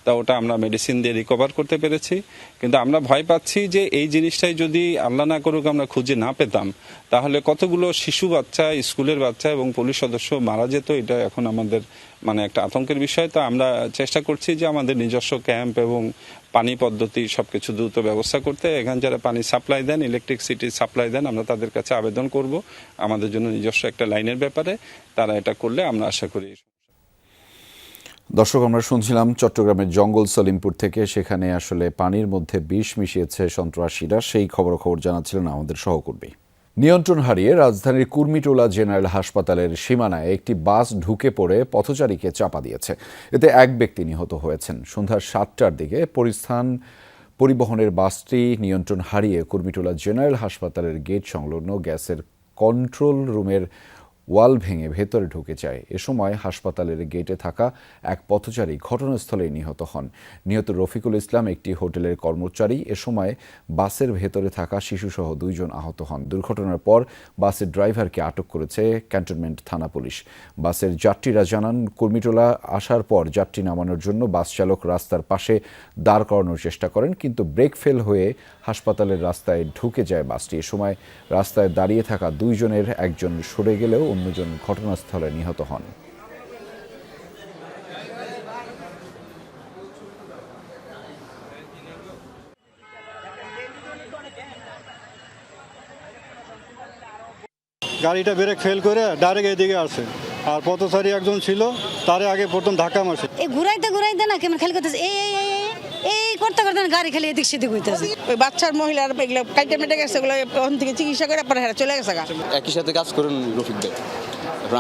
তা ওটা আমরা মেডিসিন দিয়ে রিকভার করতে পেরেছি। কিন্তু আমরা ভয় পাচ্ছি যে এই জিনিসটাই যদি আল্লাহ না করুক আমরা খুঁজে না পেতাম, তাহলে কতগুলো শিশু বাচ্চা, স্কুলের বাচ্চা এবং পুলিশ সদস্য মারা যেত। এটা এখন আমাদের একটা আতঙ্কের বিষয়। তো আমরা চেষ্টা করছি যে আমাদের নিজস্ব ক্যাম্প এবং পানি পদ্ধতি সবকিছু দ্রুত ব্যবস্থা করতে। এখানে যারা পানি সাপ্লাই দেন, ইলেকট্রিসিটি সাপ্লাই দেন, আমরা তাদের কাছে আবেদন করব আমাদের জন্য নিজস্ব একটা লাইনের ব্যাপারে। তারা এটা করলে আমরা আশা করি। দর্শক, আমরা শুনছিলাম চট্টগ্রামের জঙ্গল সলিমপুর থেকে, সেখানে আসলে পানির মধ্যে বিষ মিশিয়েছে সন্ত্রাসীরা, সেই খবর জানাচ্ছিলেন আমাদের সহকর্মী। নিয়ন্ত্রণ হারিয়ে রাজধানীর কুর্মিটোলা জেনারেল হাসপাতালের সীমানায় একটি বাস ঢুকে পড়ে পথচারীকে চাপা দিয়েছে। এতে এক ব্যক্তি নিহত হয়েছেন। সন্ধ্যা 7টার দিকে পরিবহনের বাসটি নিয়ন্ত্রণ হারিয়ে কুর্মিটোলা জেনারেল হাসপাতালের গেট সংলগ্ন গ্যাসের কন্ট্রোল রুমের ওয়াল ভেঙে ভেতরে ঢুকে যায়। এ সময় হাসপাতালের গেটে থাকা এক পথচারী ঘটনাস্থলেই নিহত হন। নিহত রফিকুল ইসলাম একটি হোটেলের কর্মচারী। এ সময় বাসের ভেতরে থাকা শিশুসহ 2 জন আহত হন। দুর্ঘটনার পর বাসের ড্রাইভারকে আটক করেছে ক্যান্টনমেন্ট থানা পুলিশ। বাসের যাত্রীরা জানান, কুর্মিটোলা আসার পর যাত্রী নামানোর জন্য বাস চালক রাস্তার পাশে দাঁড় করানোর চেষ্টা করেন, কিন্তু ব্রেক ফেল হয়ে হাসপাতালের রাস্তায় ঢুকে যায় বাসটি। এ সময় রাস্তায় দাঁড়িয়ে থাকা 2 জনের একজন সরে গেলেও অন্যজন ঘটনাস্থলে নিহত হন। গাড়িটা ব্রেক ফেল করে ডাইরেক্ট এদিকে আসে, আর পথচারী একজন ছিল, তারে আগে প্রথম ধাক্কা মারছে। এই ঘুরাইতে না কেমন খালি করতেছে, এই করতে গাড়ি খালি এদিক সেদিক হইতেছে। ওই বাচ্চার মহিলার এগুলো কাইটে মেটে গেছে, ওগুলো ওখান থেকে চিকিৎসা করে পরে হেরা চলে গেছে। একই সাথে কাজ করুন রফিক ভাই।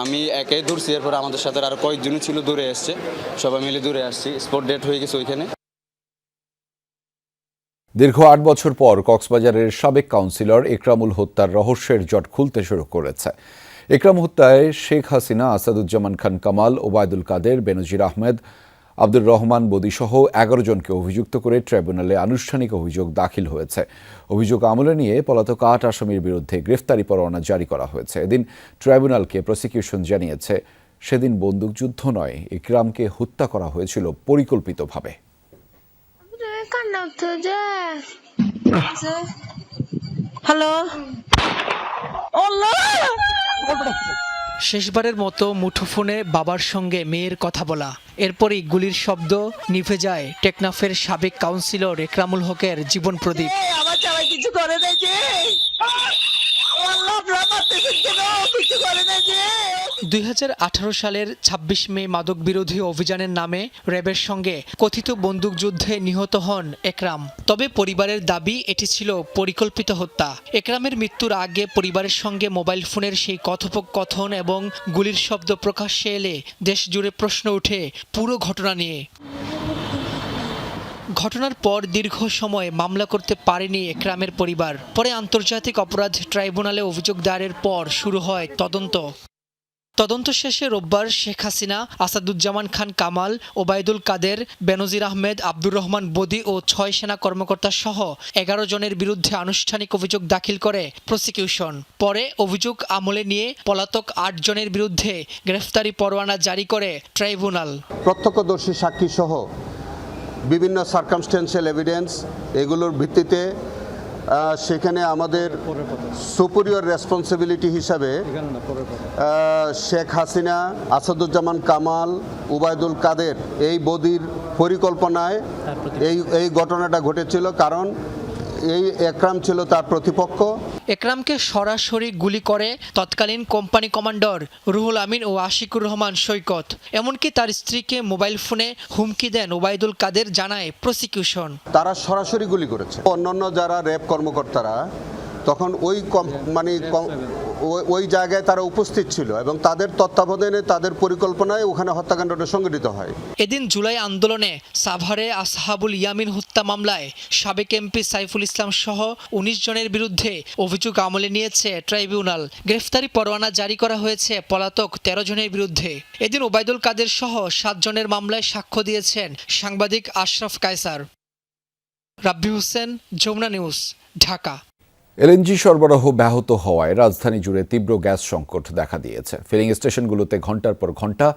আমি একাই দূরছি, এরপর আমাদের সাথে আরো কয়েকজন ছিল দূরে আসছে, সবাই মিলে দূরে আসছি। স্পট ডেট হয়ে গেছে ওইখানে। দীর্ঘ 8 বছর পর কক্সবাজারের সাবেক কাউন্সিলর একরামুল হত্যার রহস্যের জট খুলতে শুরু করেছে। একরাম হত্যায় শেখ হাসিনা, আসাদুজ্জামান খান কামাল, ওবায়দুল কাদের, বেনজির আহমেদ, আব্দুর রহমান বদিসহ 11 জনকে অভিযুক্ত করে ট্রাইব্যুনালে আনুষ্ঠানিক অভিযোগ দাখিল হয়েছে। অভিযোগ আমলে নিয়ে পলাতক 8 আসামির বিরুদ্ধে গ্রেফতারি পরোয়ানা জারি করা হয়েছে। এদিন ট্রাইব্যুনালকে প্রসিকিউশন জানিয়েছে, সেদিন বন্দুকযুদ্ধ নয়, একরামকে হত্যা করা হয়েছিল পরিকল্পিতভাবে। হ্যালো, শেষবারের মতো মুঠোফোনে বাবার সঙ্গে মেয়ের কথা বলা, এরপরই গুলির শব্দ, নিভে যায় টেকনাফের সাবেক কাউন্সিলর একরামুল হকের জীবন প্রদীপ। আমার সবাই কিছু করে নাই যে, 2018 সালের 26 মে মাদক বিরোধী অভিযানের নামে র্যাবের সঙ্গে কথিত বন্দুকযুদ্ধে নিহত হন একরাম। তবে পরিবারের দাবি এটি ছিল পরিকল্পিত হত্যা। একরামের মৃত্যুর আগে পরিবারের সঙ্গে মোবাইল ফোনের সেই কথোপকথন এবং গুলির শব্দ প্রকাশ্যে এলে দেশ জুড়ে প্রশ্ন ওঠে পুরো ঘটনা নিয়ে। ঘটনার পর দীর্ঘ সময় মামলা করতে পারেনি একরামের পরিবার। পরে আন্তর্জাতিক অপরাধ ট্রাইব্যুনালে অভিযোগ দায়েরের পর শুরু হয় তদন্ত শেষে রোববার শেখ হাসিনা, আসাদুজ্জামান খান কামাল, ওবায়দুল কাদের, বেনজির আহমেদ, আব্দুর রহমান বদি ও 6 সেনা কর্মকর্তা সহ 11 জনের বিরুদ্ধে আনুষ্ঠানিক অভিযোগ দাখিল করে প্রসিকিউশন। পরে অভিযোগ আমলে নিয়ে পলাতক 8 জনের বিরুদ্ধে গ্রেফতারি পরোয়ানা জারি করে ট্রাইব্যুনাল। প্রত্যক্ষদর্শী সাক্ষী সহ বিভিন্ন সার্কামস্টেন্সিয়াল এভিডেন্স এগুলোর ভিত্তিতে সেখানে আমাদের সুপিরিয়র রেসপন্সিবিলিটি হিসাবে শেখ হাসিনা, আসাদুজ্জামান কামাল, ওবায়দুল কাদের এই বদির পরিকল্পনায় এই ঘটনাটা ঘটেছিল, কারণ এই একরাম ছিল তার প্রতিপক্ষ। একরামকে সরাসরি গুলি করে তৎকালীন কোম্পানি কমান্ডার রুহুল আমিন ও আশিকুর রহমান সৈকত। এমনকি তার স্ত্রীকে মোবাইল ফোনে হুমকি দেন ওবায়দুল কাদের, জানায় প্রসিকিউশন। তারা সরাসরি গুলি করেছে। অন্যান্য যারা র্যাব কর্মকর্তারা তখন ওই জায়গায় তারা উপস্থিত ছিল এবং তাদের তত্ত্বাবধানে, তাদের পরিকল্পনায় ওখানে হত্যাকাণ্ডটা সংঘটিত হয়। এদিন জুলাই আন্দোলনে সাভারে আসহাবুল ইয়ামিন হত্যা মামলায় সাবেক এমপি সাইফুল ইসলাম সহ 19 জনের বিরুদ্ধে অভিযোগ আমলে নিয়েছে ট্রাইব্যুনাল। গ্রেফতারি পরোয়ানা জারি করা হয়েছে পলাতক 13 জনের বিরুদ্ধে। এদিন ওবায়দুল কাদের সহ 7 জনের মামলায় সাক্ষ্য দিয়েছেন সাংবাদিক আশরাফ কায়সার। রাব্বি হোসেন, যমুনা নিউজ, ঢাকা। এলএনজি সরবরাহ ব্যাহত হওয়ায় রাজধানী জুড়ে তীব্র গ্যাস সংকট দেখা দিয়েছে। ফিলিং স্টেশনগুলোতে ঘণ্টার পর ঘণ্টা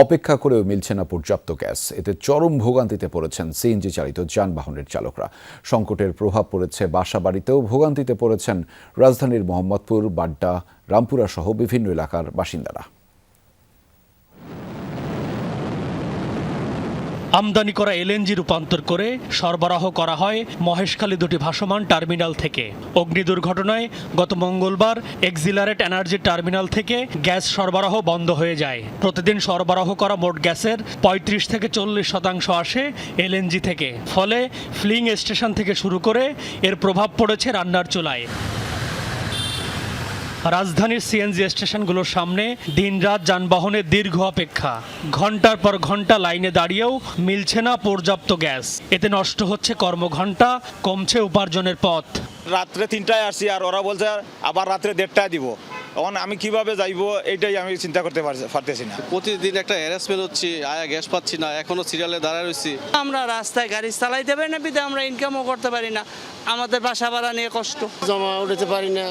অপেক্ষা করেও মিলছে না পর্যাপ্ত গ্যাস। এতে চরম ভোগান্তিতে পড়েছেন সিএনজি চালিত যানবাহনের চালকরা। সংকটের প্রভাব পড়েছে বাসাবাড়িতেও। ভোগান্তিতে পড়েছেন রাজধানীর মোহাম্মদপুর, বাড্ডা, রামপুরা সহ বিভিন্ন এলাকার বাসিন্দারা। আমদানি করা এলএনজি রূপান্তর করে সরবরাহ করা হয় মহেশখালী 2টি ভাসমান টার্মিনাল থেকে। অগ্নি দুর্ঘটনায় গত মঙ্গলবার এক্সিলারেট এনার্জি টার্মিনাল থেকে গ্যাস সরবরাহ বন্ধ হয়ে যায়। প্রতিদিন সরবরাহ করা মোট গ্যাসের 35 থেকে 40% আসে এলএনজি থেকে। ফলে ফিলিং স্টেশন থেকে শুরু করে এর প্রভাব পড়েছে রান্নার চুলায়। রাজধানীর সিএনজি স্টেশনগুলোর সামনে দিনরাত যানবাহনের দীর্ঘ অপেক্ষা। ঘন্টার পর ঘন্টা লাইনে দাঁড়িয়েও মিলছে না পর্যাপ্ত গ্যাস। এতে নষ্ট হচ্ছে কর্মঘণ্টা, কমছে উপার্জনের পথ। রাত্রে 3টায় আসছি আর ওরা বলছে আবার রাত্রে 1:30টায় দিব। এখন আমি কিভাবে যাইবো এটাই আমি চিন্তা করতে পারতেছি না। প্রতিদিন একটা হ্যারাসমেন্ট হচ্ছে, আয়া গ্যাস পাচ্ছি না, এখনো সিরিয়ালে দাঁড়ায় রয়েছি। আমরা রাস্তায় গাড়ি চালাইতে পারি না, বিধে আমরা ইনকামও করতে পারি না, আমাদের বাসা ভাড়া নিয়ে কষ্ট, জমা উঠাতে পারি না,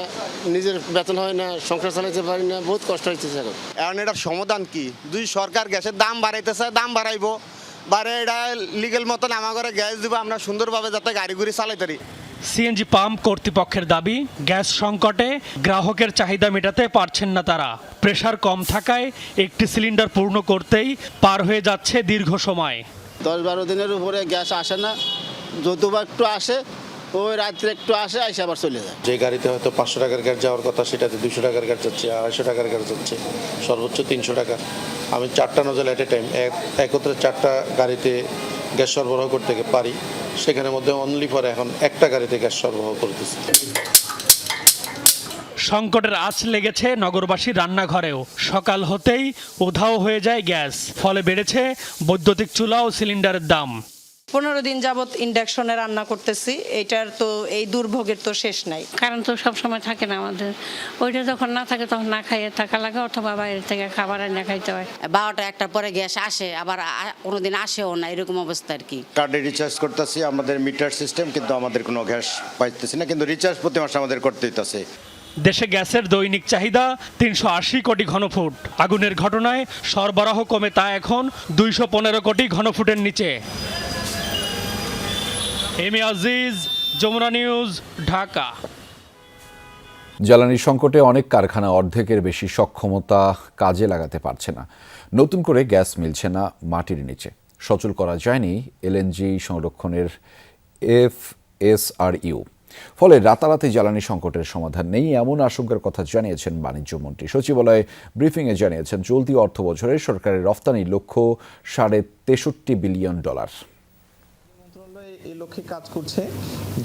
নিজের বেতন হয় না, সংসার চালাইতে পারি না, বহুত কষ্ট হচ্ছে স্যার। এখন এটার সমাধান কি? দুই সরকার গ্যাসের দাম বাড়াইতেছে, দাম বাড়াইবো, বাড়ে এটা লিগেল মতন আমার ঘরে গ্যাস দিব, আমরা সুন্দরভাবে যাতে গাড়ি ঘুরি চালাইতে পারি। সিএনজি পাম্প কর্তৃপক্ষের দাবি, গ্যাস সংকটে গ্রাহকের চাহিদা মেটাতে পারছেন না তারা। প্রেসার কম থাকায় একটি সিলিন্ডার পূর্ণ করতেই পার হয়ে যাচ্ছে দীর্ঘ সময়। 10-12 দিনের উপরে গ্যাস আসে না, যতবার একটু আসে ওই রাত্রে একটু আসে, আইসে আবার চলে যায়। যে গাড়িতে হয়তো 500 টাকার গ্যাস যাওয়ার কথা সেটাতে 200 টাকার গ্যাস যাচ্ছে, 250 টাকার গ্যাস যাচ্ছে, সর্বোচ্চ 300 টাকা। আমি 4টা নজল এট এ টাইম একত্রে 4টা গাড়িতে গ্যাস সরবরাহ করতে পারি, সেখানের মধ্যে অনলি ফর এখন একটা গাড়িতে গ্যাস সরবরাহ করতেছি। সংকটের আঁচ লেগেছে নগরবাসীর রান্নাঘরেও। সকাল হতেই উধাও হয়ে যায় গ্যাস, ফলে বেড়েছে বৈদ্যুতিক চুলা ও সিলিন্ডারের দাম। 15 দিন যাবত ইন্ডাকশনে রান্না করতেছি, এটার তো এই দুর্ভোগের তো শেষ নাই। কারণ তো সবসময় থাকে না আমাদের, ওইটা যখন না থাকে তখন না খাইয়ে থাকা লাগে, অথবা বাইরে থেকে খাবার এনে খাইতে হয়। 12টা-1টার পরে গ্যাস আসে, আবার কোনোদিন আসেও না, এরকম অবস্থা আর কি। কার্ডে রিচার্জ করতেছি, আমাদের মিটার সিস্টেম, কিন্তু আমাদের কোনো গ্যাস পাইতেছি না, কিন্তু রিচার্জ প্রতি মাসে আমাদের করতে হইতেছে। দেশে গ্যাসের দৈনিক চাহিদা 380 কোটি ঘনফুট। আগুনের ঘটনায় সরবরাহ কমে তা এখন 215 কোটি ঘনফুটের নিচে। এমি আজিজ, যমুনা নিউজ, ঢাকা। জ্বালানি সংকটে অনেক কারখানা অর্ধেকের বেশি সক্ষমতা কাজে লাগাতে পারছে না। নতুন করে গ্যাস মিলছে না মাটির নিচে। সচল করা যায়নি এলএনজি সংরক্ষণের FSRU। ফলে রাতারাতি জ্বালানি সংকটের সমাধান নেই, এমন আশঙ্কার কথা জানিয়েছেন বাণিজ্য মন্ত্রী। সচিবালয়ে ব্রিফিংয়ে জানিয়েছেন, চলতি অর্থ বছরে সরকারের রফতানি লক্ষ্য $63 বিলিয়ন। এই লক্ষ্যে কাজ করছে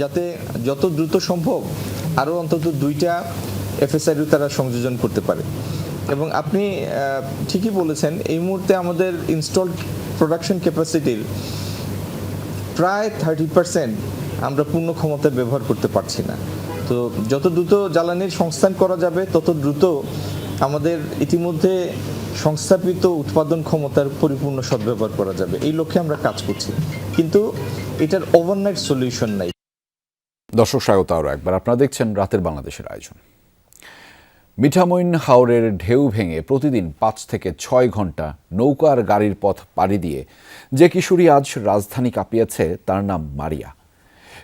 যাতে যত দ্রুত সম্ভব আরও অন্তত 2টা FSRU তারা সংযোজন করতে পারে। এবং আপনি ঠিকই বলেছেন, এই মুহূর্তে আমাদের ইনস্টলড প্রোডাকশন ক্যাপাসিটির প্রায় 30% আমরা পূর্ণ ক্ষমতায় ব্যবহার করতে পারছি না। তো যত দ্রুত জ্বালানির সংস্থান করা যাবে তত দ্রুত আমাদের ইতিমধ্যে সংস্থাপিত উৎপাদন ক্ষমতার পরিপূর্ণ সদ্ব্যবহার করা যাবে। এই লক্ষ্যে আমরা কাজ করছি, কিন্তু এটার ওভারনাইট সলিউশন নাই। দর্শক স্বাগত আরও একবার, আপনারা দেখছেন রাতের বাংলাদেশের আয়োজন। মিঠামইন হাওরের ঢেউ ভেঙে প্রতিদিন 5 থেকে 6 ঘন্টা নৌকার গাড়ির পথ পাড়ি দিয়ে যে কিশোরী আজ রাজধানী কাঁপিয়েছে তার নাম মারিয়া।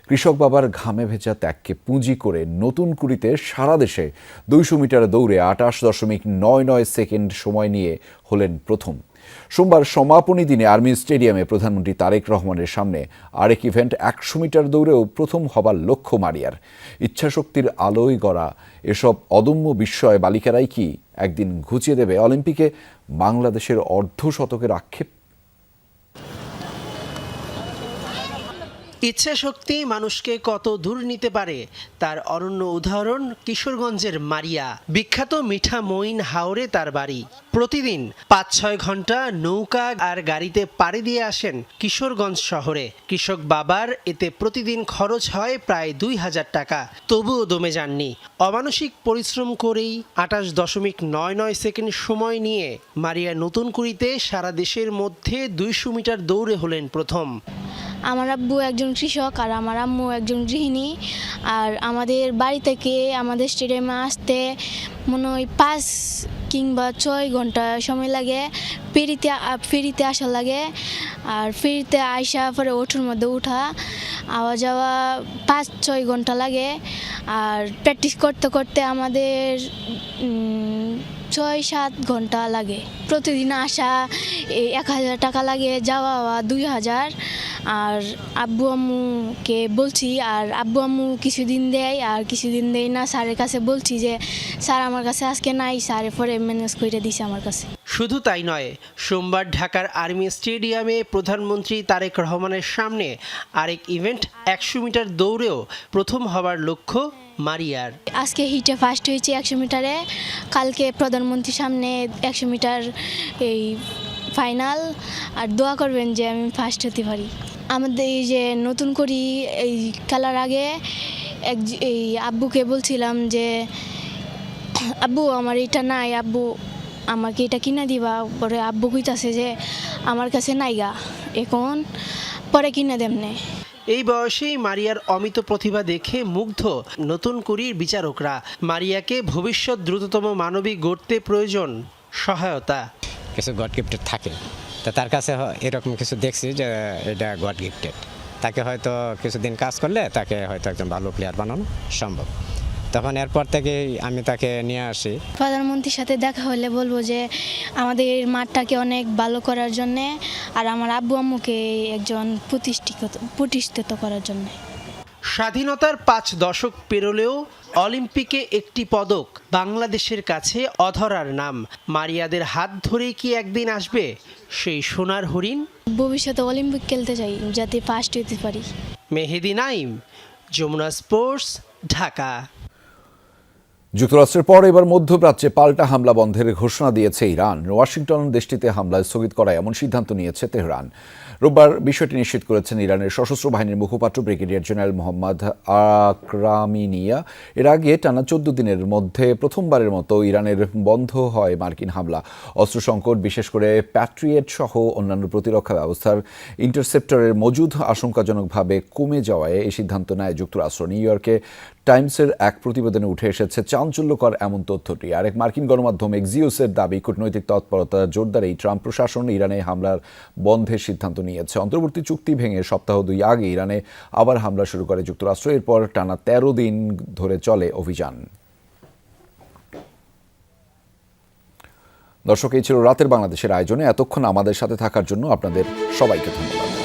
কৃষক বাবার ঘামে ভেজা ত্যাগকে পুঁজি করে নতুন কুড়িতে সারা দেশে 200 মিটার দৌড়ে 28.99 সেকেন্ড সময় নিয়ে হলেন প্রথম। সোমবার সমাপনী দিনে আর্মি স্টেডিয়ামে প্রধানমন্ত্রী তারেক রহমানের সামনে আরেক ইভেন্ট 100 মিটার দৌড়েও প্রথম হবার লক্ষ্য মারিয়ার। ইচ্ছাশক্তির আলোয় গড়া এসব অদম্য বিস্ময় বালিকারাই কি একদিন ঘুচিয়ে দেবে অলিম্পিকে বাংলাদেশের অর্ধশতকের আক্ষেপ? ইচ্ছাশক্তি মানুষকে কত দূর নিতে পারে তার অনন্য উদাহরণ কিশোরগঞ্জের মারিয়া। বিখ্যাত মিঠামইন হাওরে তার বাড়ি। প্রতিদিন 5-6 ঘন্টা নৌকা আর গাড়িতে পাড়ি দিয়ে আসেন কিশোরগঞ্জ শহরে। কৃষক বাবার এতে প্রতিদিন খরচ হয় প্রায় 2000 টাকা, তবুও দমে যাননি। অমানসিক পরিশ্রম করেই 28.99 সেকেন্ড সময় নিয়ে মারিয়া নতুন কুড়িতে সারা দেশের মধ্যে 200 মিটার দৌড়ে হলেন প্রথম। আমার আব্বু একজন কৃষক আর আমার আম্মু একজন গৃহিণী, আর আমাদের বাড়ি থেকে আমাদের স্টেডিয়ামে আসতে মনে হয় 5 কিংবা 6 ঘন্টা সময় লাগে। ফেরিতে আসা লাগে, আর ফেরিতে আইসা পরে ওঠোর মধ্যে উঠা আওয়া যাওয়া 5-6 ঘন্টা লাগে। আর প্র্যাকটিস করতে করতে আমাদের 6-7 ঘন্টা লাগে। প্রতিদিন আসা 1000 টাকা লাগে, যাওয়া 2000। আর আব্বু আম্মুকে বলছি, আর আব্বু আম্মু কিছুদিন দেয় আর কিছুদিন দেয় না। স্যারের কাছে বলছি যে স্যার আমার কাছে আজকে নাই, স্যারে পরে ম্যানেজ করে দিছে আমার কাছে। শুধু তাই নয়, সোমবার ঢাকার আর্মি স্টেডিয়ামে প্রধানমন্ত্রী তারেক রহমানের সামনে আরেক ইভেন্ট 100 মিটার দৌড়েও প্রথম হবার লক্ষ্য মারিয়ার। আজকে হিটে ফার্স্ট হয়েছে 100 মিটারে, কালকে প্রধানমন্ত্রীর সামনে 100 মিটার এই ফাইনাল। আর দোয়া করবেন যে আমি ফার্স্ট হতে পারি। আমাদের এই যে নতুন করি এই খেলার আগে এই আব্বুকে বলছিলাম যে আব্বু আমার এটা নাই, আব্বু আমাকে এটা কিনা দিবা। পরে আব্বু কইতাছে যে আমার কাছে নাইগা, এখন পরে কিনা দেমনে। এই বয়সেই মারিয়ার অমিত প্রতিভা দেখে মুগ্ধ নতুন কুড়ির বিচারকরা। মারিয়াকে ভবিষ্যৎ দ্রুততম মানবিক গড়তে প্রয়োজন সহায়তা। কিছু গড গিফটেড থাকে, তা তার কাছে এরকম কিছু দেখছি যে এটা গড গিফটেড। তাকে হয়তো কিছুদিন কাজ করলে তাকে হয়তো একজন ভালো প্লেয়ার বানানো সম্ভব। তখন এরপর থেকেই আমি তাকে নিয়ে আসি। প্রধানমন্ত্রীর সাথে দেখা হলে বলবো যে আমাদের মাঠটাকে অনেক ভালো করার জন্যে, আর আমার আব্বু আম্মুকে একজন প্রতিষ্ঠিত করার জন্যে। স্বাধীনতার 5 দশক পেরোলেও অলিম্পিকে একটি পদক বাংলাদেশের কাছে অধরার নাম। মারিয়াদের হাত ধরেই কি একদিন আসবে সেই সোনার হরিণ? ভবিষ্যতে অলিম্পিক খেলতে চাই, যাতে ফার্স্ট হতে পারি। মেহেদি নাইম, যমুনা স্পোর্টস, ঢাকা। যুক্তরাষ্ট্রের পর এবার মধ্যপ্রাচ্যে পাল্টা হামলা বন্ধের ঘোষণা দিয়েছে ইরান। ওয়াশিংটন দেশটিতে হামলা স্থগিত করায় এমন সিদ্ধান্ত নিয়েছে তেহরান। রোববার বিষয়টি নিশ্চিত করেছেন ইরানের সশস্ত্র বাহিনীর মুখপাত্র ব্রিগেডিয়ার জেনারেল মোহাম্মদ আকরামিনিয়া। এর আগে টানা 14 দিনের মধ্যে প্রথমবারের মতো ইরানের বন্ধ হয় মার্কিন হামলা। অস্ত্র সংকট, বিশেষ করে প্যাট্রিয়েট সহ অন্যান্য প্রতিরক্ষা ব্যবস্থার ইন্টারসেপ্টরের মজুদ আশঙ্কাজনকভাবে কমে যাওয়ায় এই সিদ্ধান্ত নেয় যুক্তরাষ্ট্র। নিউ ইয়র্কে টাইমসের এক প্রতিবেদনে উঠে এসেছে চাঞ্চল্যকর এমন তথ্যটি। আরেক মার্কিন গণমাধ্যম এক্সিওসের দাবি, কূটনৈতিক তৎপরতা জোরদারেই ট্রাম্প প্রশাসন ইরানে হামলার বন্ধের সিদ্ধান্ত নিয়েছে। অন্তর্বর্তী চুক্তি ভেঙে সপ্তাহ 2 আগে ইরানে আবার হামলা শুরু করে যুক্তরাষ্ট্র। এরপর টানা 13 দিন ধরে চলে অভিযান। দর্শক, এই ছিল রাতের বাংলাদেশের আয়োজনে। এতক্ষণ আমাদের সাথে থাকার জন্য আপনাদের সবাইকে ধন্যবাদ।